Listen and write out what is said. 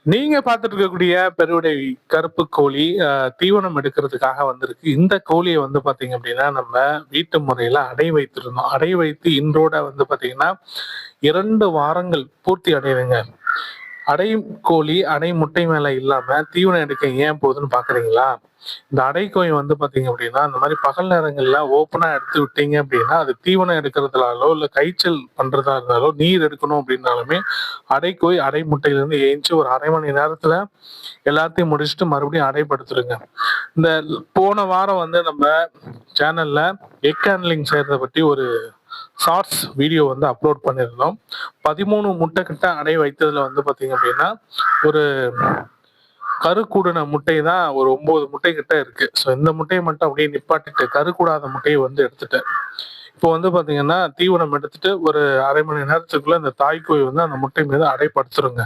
நீங்க பார்த்துட்டு இருக்கக்கூடிய பெருவிடை கருப்பு கோழி தீவனம் எடுக்கிறதுக்காக வந்திருக்கு. இந்த கோழிய வந்து பார்த்தீங்க அப்படின்னா, நம்ம வீட்டு முறையில அடை வைத்திருந்தோம். அடை வைத்து இன்றோட வந்து பார்த்தீங்கன்னா, 2 வாரங்கள் பூர்த்தி அடையுதுங்க. அடை கோழி அடை முட்டை மேல இல்லாம தீவனம் எடுக்க ஏன் போகுதுன்னு பார்க்குறீங்களா? இந்த அடைக்கோழி வந்து பார்த்தீங்க அப்படின்னா, அந்த மாரி பகல் நேரங்கள்ல ஓப்பனா எடுத்து விட்டீங்க அப்படின்னா, அது தீவனம் எடுக்கிறதுனாலோ, இல்ல காய்ச்சல் பண்றதா இருந்தாலோ, நீர் எடுக்கணும் அப்படின்னாலுமே, அடைக்கோழி அடை முட்டையிலேருந்து எந்திச்சு ஒரு 1/2 மணி நேரத்துல எல்லாத்தையும் முடிச்சுட்டு மறுபடியும் அடைப்படுத்துருங்க. இந்த போன வாரம் வந்து நம்ம சேனல்ல எக் ஹேண்ட்லிங் செய்யறத பத்தி ஒரு ஷார்ட்ஸ் வீடியோ வந்து அப்லோட் பண்ணியிருந்தோம். 13 முட்டை கிட்ட அடை வைத்ததுல வந்து பார்த்தீங்க அப்படின்னா, ஒரு கருக்கூடுன முட்டை தான் ஒரு 9 முட்டை கிட்ட இருக்கு. ஸோ இந்த முட்டைய மட்டும் அப்படியே நிப்பாட்டிட்டு, கருக்கூடாத முட்டைய வந்து எடுத்துட்டேன். இப்போ வந்து பார்த்தீங்கன்னா, தீவனம் எடுத்துட்டு ஒரு 1/2 மணி நேரத்துக்குள்ள இந்த தாய்க்கோழி வந்து அந்த முட்டை மீது அடைப்படுத்துருங்க.